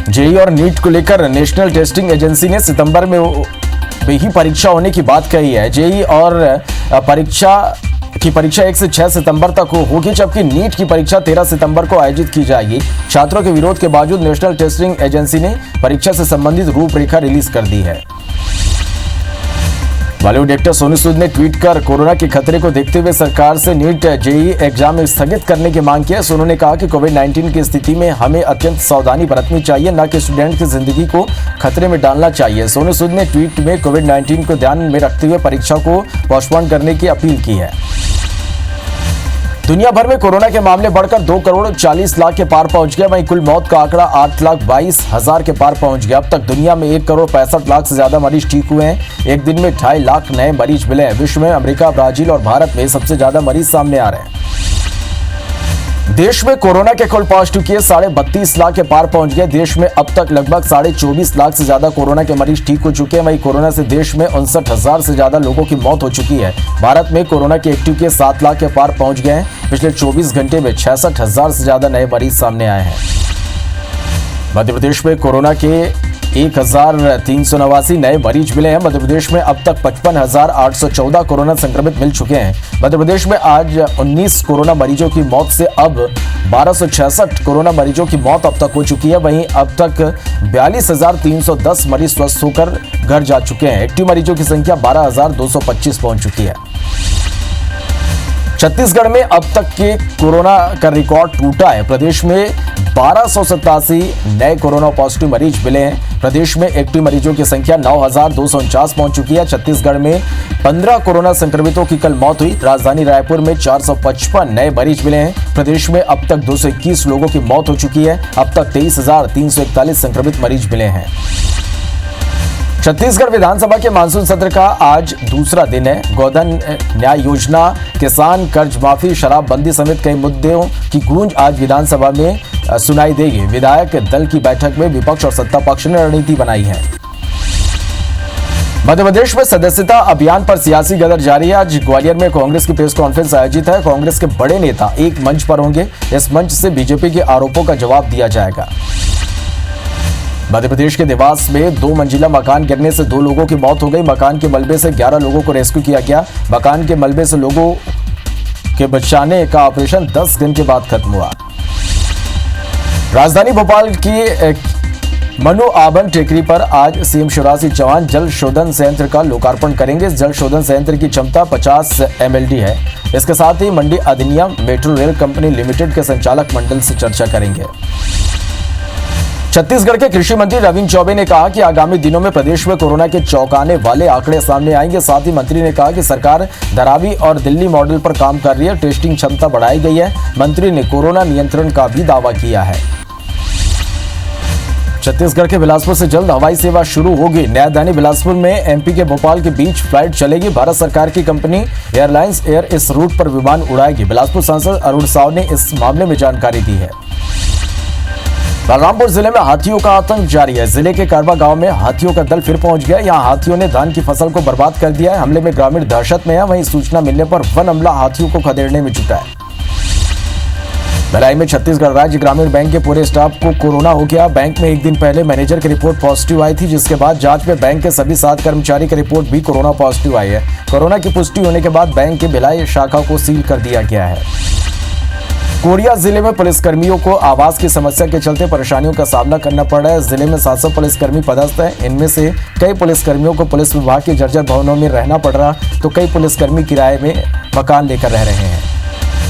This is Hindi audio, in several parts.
जेईई और नीट को लेकर नेशनल टेस्टिंग एजेंसी ने सितंबर में ही परीक्षा होने की बात कही है। जेईई और परीक्षा 1 से 6 सितंबर तक होगी, जबकि नीट की परीक्षा 13 सितंबर को आयोजित की जाएगी। छात्रों के विरोध के बावजूद नेशनल टेस्टिंग एजेंसी ने परीक्षा से संबंधित रूपरेखा रिलीज कर दी है। बॉलीवुड एक्टर सोनू सूद ने ट्वीट कर कोरोना के खतरे को देखते हुए सरकार से नीट जेईई एग्जाम स्थगित करने की मांग की है। सोनू ने कहा कि कोविड-19 की स्थिति में हमें अत्यंत सावधानी बरतनी चाहिए, न कि स्टूडेंट की जिंदगी को खतरे में डालना चाहिए। सोनू सूद ने ट्वीट में कोविड-19 को ध्यान में रखते हुए परीक्षा को पोस्टपोन करने की अपील की है। दुनिया भर में कोरोना के मामले बढ़कर 2 करोड़ 40 लाख के पार पहुंच गया। वहीं कुल मौत का आंकड़ा 8,22,000 के पार पहुंच गया। अब तक दुनिया में 1 करोड़ 65 लाख से ज्यादा मरीज ठीक हुए हैं। एक दिन में 2.5 लाख नए मरीज मिले हैं। विश्व में अमेरिका, ब्राजील और भारत में सबसे ज्यादा मरीज सामने आ रहे हैं। देश में कोरोना के कुल पॉजिटिव केस 32.5 लाख के पार पहुंच गए। देश में अब तक लगभग 24.5 लाख से ज्यादा कोरोना के मरीज ठीक हो चुके हैं। वहीं कोरोना से देश में 59,000 से ज्यादा लोगों की मौत हो चुकी है। भारत में कोरोना के एक्टिव केस 7 लाख के पार पहुंच गए हैं। पिछले 24 घंटे में 66,000 से ज्यादा नए मरीज सामने आए हैं। मध्य प्रदेश में कोरोना के 1,389 नए मरीज मिले हैं। मध्य प्रदेश में अब तक 55,814 कोरोना संक्रमित मिल चुके हैं। मध्य प्रदेश में आज 19 कोरोना मरीजों की मौत से अब 1266 कोरोना मरीजों की मौत अब तक हो चुकी है। वहीं अब तक 42,310 मरीज स्वस्थ होकर घर जा चुके हैं। एक्टिव मरीजों की संख्या 12,225 पहुंच चुकी है। छत्तीसगढ़ में अब तक के कोरोना का रिकॉर्ड टूटा है। प्रदेश में 1287 नए कोरोना पॉजिटिव मरीज मिले हैं। प्रदेश में एक्टिव मरीजों की संख्या 9,249 पहुंच चुकी है। छत्तीसगढ़ में 15 कोरोना संक्रमितों की कल मौत हुई। राजधानी रायपुर में 455 नए मरीज मिले हैं। प्रदेश में अब तक 221 लोगों की मौत हो चुकी है। अब तक 23,341 संक्रमित मरीज मिले हैं। छत्तीसगढ़ विधानसभा के मानसून सत्र का आज दूसरा दिन है। गोधन न्याय योजना, किसान कर्ज माफी, शराबबंदी समेत कई मुद्दों की गूंज आज विधानसभा में सुनाई देगी। विधायक दल की बैठक में विपक्ष और सत्ता पक्ष ने रणनीति बनाई है। मध्य प्रदेश में सदस्यता अभियान पर सियासी गदर जारी है। आज ग्वालियर में कांग्रेस की प्रेस कॉन्फ्रेंस आयोजित है। कांग्रेस के बड़े नेता एक मंच पर होंगे। इस मंच से बीजेपी के आरोपों का जवाब दिया जाएगा। मध्य प्रदेश के देवास में 2 मंजिला मकान गिरने से 2 लोगों की मौत हो गई। मकान के मलबे से 11 लोगों को रेस्क्यू किया गया। मकान के मलबे से लोगों के बचाने का ऑपरेशन 10 दिन के बाद खत्म हुआ। राजधानी भोपाल की मनु आबन टेकरी पर आज सीएम शिवराज सिंह चौहान जल शोधन संयंत्र का लोकार्पण करेंगे। इस जल शोधन संयंत्र की क्षमता 50 MLD है। इसके साथ ही मंडी अधिनियम, मेट्रो रेल कंपनी लिमिटेड के संचालक मंडल से चर्चा करेंगे। छत्तीसगढ़ के कृषि मंत्री रविंद्र चौबे ने कहा कि आगामी दिनों में प्रदेश में कोरोना के चौंकाने वाले आंकड़े सामने आएंगे। साथ ही मंत्री ने कहा कि सरकार धारावी और दिल्ली मॉडल पर काम कर रही है। टेस्टिंग क्षमता बढ़ाई गई है। मंत्री ने कोरोना नियंत्रण का भी दावा किया है। छत्तीसगढ़ के बिलासपुर से जल्द हवाई सेवा शुरू होगी। नया राजधानी बिलासपुर में MP के भोपाल के बीच फ्लाइट चलेगी। भारत सरकार की कंपनी एयरलाइंस एयर इस रूट पर विमान उड़ाएगी। बिलासपुर सांसद अरुण साव ने इस मामले में जानकारी दी है। बलरामपुर जिले में हाथियों का आतंक जारी है। जिले के कारवा गांव में हाथियों का दल फिर पहुंच गया। यहां हाथियों ने धान की फसल को बर्बाद कर दिया है। हमले में ग्रामीण दहशत में है। वहीं सूचना मिलने पर वन अमला हाथियों को खदेड़ने में जुटा है। भिलाई में छत्तीसगढ़ राज्य ग्रामीण बैंक के पूरे स्टाफ को कोरोना हो गया। बैंक में एक दिन पहले मैनेजर की रिपोर्ट पॉजिटिव आई थी, जिसके बाद जांच में बैंक के सभी 7 कर्मचारी की रिपोर्ट भी कोरोना पॉजिटिव आई है। कोरोना की पुष्टि होने के बाद बैंक के भिलाई शाखा को सील कर दिया गया है। कोरिया जिले में पुलिसकर्मियों को आवास की समस्या के चलते परेशानियों का सामना करना पड़ रहा है। जिले में 700 पुलिसकर्मी पदस्थ हैं। इनमें से कई पुलिसकर्मियों को पुलिस विभाग के जर्जर भवनों में रहना पड़ रहा, तो कई पुलिसकर्मी किराए में मकान लेकर रह रहे हैं।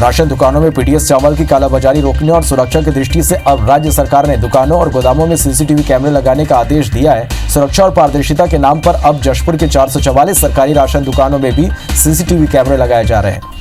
राशन दुकानों में PDS चावल की कालाबाजारी रोकने और सुरक्षा की दृष्टि से अब राज्य सरकार ने दुकानों और गोदामों में CCTV कैमरे लगाने का आदेश दिया है। सुरक्षा और पारदर्शिता के नाम पर अब जशपुर के 444 सरकारी राशन दुकानों में भी CCTV कैमरे लगाए जा रहे हैं।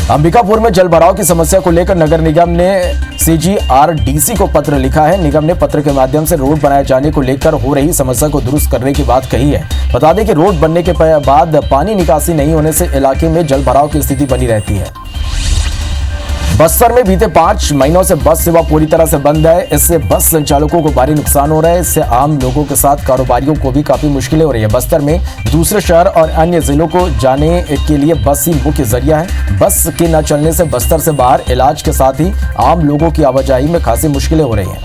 अंबिकापुर में जल भराव की समस्या को लेकर नगर निगम ने CGRDC को पत्र लिखा है। निगम ने पत्र के माध्यम से रोड बनाए जाने को लेकर हो रही समस्या को दुरुस्त करने की बात कही है। बता दें कि रोड बनने के बाद पानी निकासी नहीं होने से इलाके में जल भराव की स्थिति बनी रहती है। बस्तर में बीते 5 महीनों से बस सेवा पूरी तरह से बंद है। इससे बस संचालकों को भारी नुकसान हो रहा है। इससे आम लोगों के साथ कारोबारियों को भी काफी मुश्किलें हो रही है। बस्तर में दूसरे शहर और अन्य जिलों को जाने के लिए बस ही मुख्य जरिया है। बस के न चलने से बस्तर से बाहर इलाज के साथ ही आम लोगों की आवाजाही में खासी मुश्किलें हो रही हैं।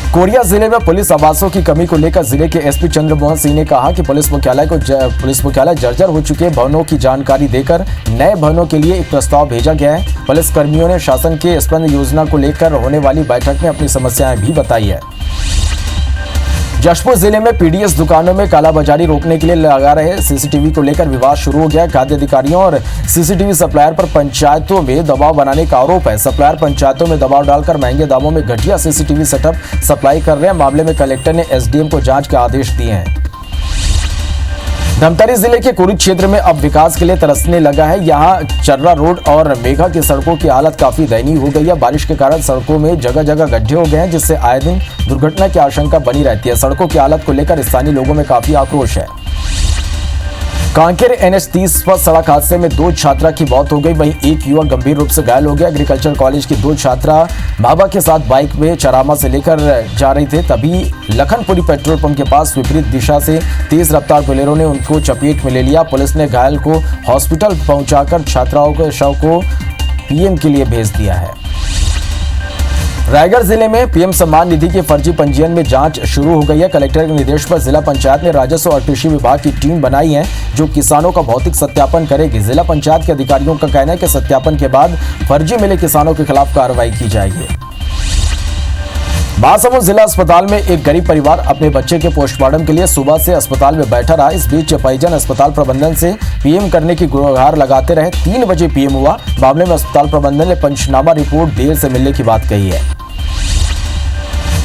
कोरिया जिले में पुलिस आवासों की कमी को लेकर जिले के एसपी चंद्रमोहन सिंह ने कहा कि पुलिस मुख्यालय जर्जर हो चुके भवनों की जानकारी देकर नए भवनों के लिए एक प्रस्ताव भेजा गया है। पुलिस कर्मियों ने शासन के स्पंद योजना को लेकर होने वाली बैठक में अपनी समस्याएं भी बताई है। जशपुर जिले में पीडीएस दुकानों में कालाबाजारी रोकने के लिए लगा रहे सीसीटीवी को लेकर विवाद शुरू हो गया। खाद्य अधिकारियों और सीसीटीवी सप्लायर पर पंचायतों में दबाव बनाने का आरोप है। सप्लायर पंचायतों में दबाव डालकर महंगे दामों में घटिया सीसीटीवी सेटअप सप्लाई कर रहे हैं। मामले में कलेक्टर ने एसडीएम को जांच के आदेश दिए हैं। धमतरी जिले के कुरुद क्षेत्र में अब विकास के लिए तरसने लगा है। यहाँ चर्रा रोड और मेघा की सड़कों की हालत काफी दयनीय हो गई है। बारिश के कारण सड़कों में जगह जगह गड्ढे हो गए हैं, जिससे आए दिन दुर्घटना की आशंका बनी रहती है। सड़कों की हालत को लेकर स्थानीय लोगों में काफी आक्रोश है। कांकेर NH30 पर सड़क हादसे में 2 छात्रा की मौत हो गई, वहीं एक युवक गंभीर रूप से घायल हो गया। एग्रीकल्चर कॉलेज की 2 छात्रा बाबा के साथ बाइक में चरामा से लेकर जा रही थे, तभी लखनपुरी पेट्रोल पंप के पास विपरीत दिशा से तेज रफ्तार बोलेरो ने उनको चपेट में ले लिया। पुलिस ने घायल को हॉस्पिटल पहुंचाकर छात्राओं के शव को पीएम के लिए भेज दिया है। रायगढ़ जिले में पीएम सम्मान निधि के फर्जी पंजीयन में जांच शुरू हो गई है। कलेक्टर के निर्देश पर जिला पंचायत ने राजस्व और कृषि विभाग की टीम बनाई है, जो किसानों का भौतिक सत्यापन करेगी। जिला पंचायत के अधिकारियों का कहना है कि सत्यापन के बाद फर्जी मिले किसानों के खिलाफ कार्रवाई की जाएगी। महासमुंद जिला अस्पताल में एक गरीब परिवार अपने बच्चे के पोस्टमार्टम के लिए सुबह से अस्पताल में बैठा रहा। इस बीच परिजन अस्पताल प्रबंधन से पीएम करने की गुहार लगाते रहे। 3 बजे पीएम हुआ। मामले में अस्पताल प्रबंधन ने पंचनामा रिपोर्ट देर से मिलने की बात कही है।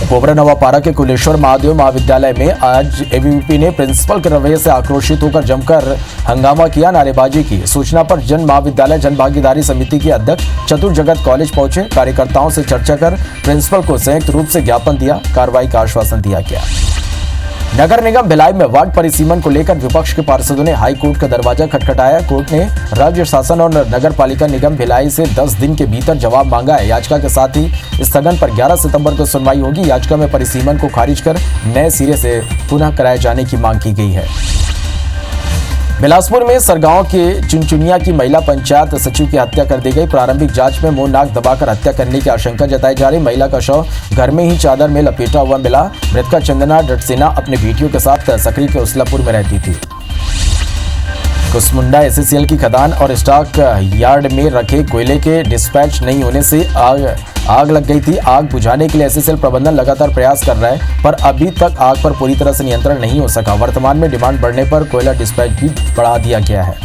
कोबरा नवापारा के कुलेश्वर महादेव महाविद्यालय में आज एबीवीपी ने प्रिंसिपल के रवैये से आक्रोशित होकर जमकर हंगामा किया, नारेबाजी की। सूचना पर जन महाविद्यालय जन भागीदारी समिति के अध्यक्ष चतुर जगत कॉलेज पहुंचे। कार्यकर्ताओं से चर्चा कर प्रिंसिपल को संयुक्त रूप से ज्ञापन दिया। कार्रवाई का आश्वासन दिया गया। नगर निगम भिलाई में वार्ड परिसीमन को लेकर विपक्ष के पार्षदों ने हाई कोर्ट का दरवाजा खटखटाया। कोर्ट ने राज्य शासन और नगर पालिका निगम भिलाई से 10 दिन के भीतर जवाब मांगा है। याचिका के साथ ही स्थगन पर 11 सितंबर को सुनवाई होगी। याचिका में परिसीमन को खारिज कर नए सिरे से पुनः कराए जाने की मांग की गई है। बिलासपुर में सरगांव के चुनचुनिया की महिला पंचायत सचिव की हत्या कर दी गई। प्रारंभिक जांच में मुंह नाक दबाकर हत्या करने की आशंका जताई जा रही। महिला का शव घर में ही चादर में लपेटा हुआ मिला। मृतका चंदना डटसेना अपने बेटियों के साथ सकरी के उसलापुर में रहती थी। कुसमुंडा SCCL की खदान और स्टॉक यार्ड में रखे कोयले के डिस्पैच नहीं होने से आग लग गई थी। आग बुझाने के लिए SCCL प्रबंधन लगातार प्रयास कर रहा है, पर अभी तक आग पर पूरी तरह से नियंत्रण नहीं हो सका। वर्तमान में डिमांड बढ़ने पर कोयला डिस्पैच भी बढ़ा दिया गया है।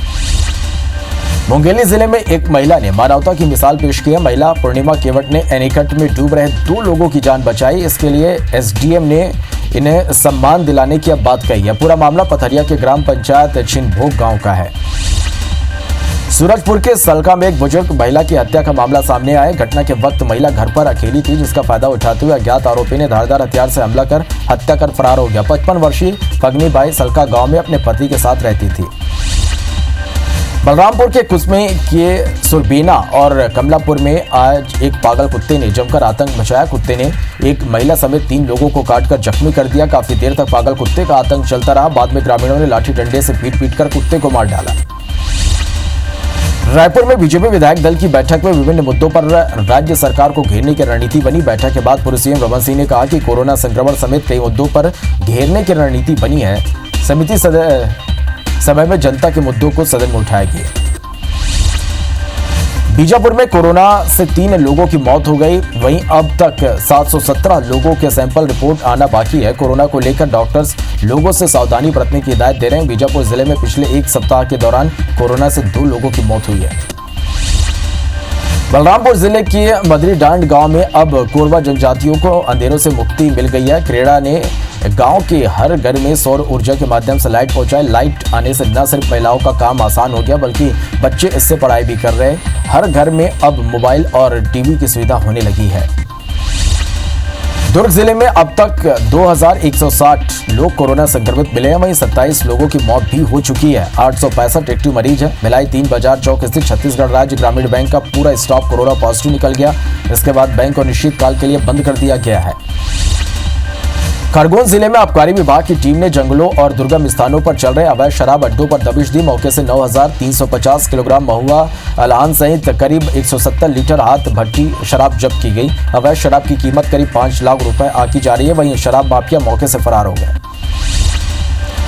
मुंगेली जिले में एक महिला ने मानवता की मिसाल पेश की है। महिला पूर्णिमा केवट ने एनीकट में डूब रहे 2 लोगों की जान बचाई। इसके लिए एसडीएम ने इन्हें सम्मान दिलाने की अब बात कही है। पूरा मामला पथरिया के ग्राम पंचायत छिनभोग गांव का है। सूरजपुर के सलका में एक बुजुर्ग महिला की हत्या का मामला सामने आया। घटना के वक्त महिला घर पर अकेली थी, जिसका फायदा उठाते हुए अज्ञात आरोपी ने धारदार हथियार से हमला कर हत्या कर फरार हो गया। 55 वर्षीय फगनी बाई सलका गांव में अपने पति के साथ रहती थी। बलरामपुर के कुसमे के सुरबीना और कमलापुर में आज एक पागल कुत्ते ने जमकर आतंक मचाया। कुत्ते ने एक महिला समेत 3 लोगों को काटकर जख्मी कर दिया। काफी देर तक पागल कुत्ते का आतंक चलता रहा। बाद में ग्रामीणों ने लाठी डंडे से पीट कर कुत्ते को मार डाला। रायपुर में बीजेपी विधायक दल की बैठक में विभिन्न मुद्दों पर राज्य सरकार को घेरने की रणनीति बनी। बैठक के बाद पूर्व सीएम रमन सिंह ने कहा कि कोरोना संक्रमण समेत कई मुद्दों पर घेरने की रणनीति बनी है। समिति समय में जनता के मुद्दों को सदन में उठाएगी। बीजापुर में कोरोना से 3 लोगों की मौत हो गई। वहीं अब तक 717 लोगों के सैंपल रिपोर्ट आना बाकी है। कोरोना को लेकर डॉक्टर्स लोगों से सावधानी बरतने की हिदायत दे रहे हैं। बीजापुर जिले में पिछले 1 सप्ताह के दौरान कोरोना से 2 लोगों की मौत हुई है। बलरामपुर जिले के मदरी डांड गांव में अब कोरबा जनजातियों को अंधेरों से मुक्ति मिल गई है। क्रेडा ने गांव के हर घर में सौर ऊर्जा के माध्यम से लाइट पहुंचाई। लाइट आने से न सिर्फ महिलाओं का काम आसान हो गया, बल्कि बच्चे इससे पढ़ाई भी कर रहे हैं। हर घर में अब मोबाइल और टीवी की सुविधा होने लगी है। दुर्ग जिले में अब तक 2160 लोग कोरोना संक्रमित मिले हैं। वहीं 27 लोगों की मौत भी हो चुकी है। 865 एक्टिव मरीज है। भिलाई 3 बाजार चौक स्थित छत्तीसगढ़ राज्य ग्रामीण बैंक का पूरा स्टाफ कोरोना पॉजिटिव निकल गया। इसके बाद बैंक को निश्चित काल के लिए बंद कर दिया गया है। खरगोन जिले में आबकारी विभाग की टीम ने जंगलों और दुर्गम स्थानों पर चल रहे अवैध शराब अड्डों पर दबिश दी। मौके से 9,350 किलोग्राम महुआ अलान सहित करीब 170 लीटर हाथ भट्टी शराब जब्त की गई। अवैध शराब की कीमत करीब 5 लाख रुपए आकी जा रही है। वहीं शराब माफिया मौके से फरार हो गए।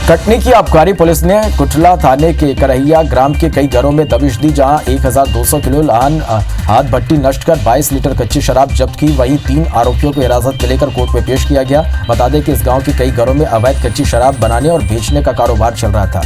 कटनी की आबकारी पुलिस ने कुटला थाने के करहिया ग्राम के कई घरों में दबिश दी, जहां 1,200 किलो लान हाथ भट्टी नष्ट कर 22 लीटर कच्ची शराब जब्त की। वहीं 3 आरोपियों को हिरासत में लेकर कोर्ट में पेश किया गया। बता दें कि इस गांव के कई घरों में अवैध कच्ची शराब बनाने और बेचने का कारोबार चल रहा था।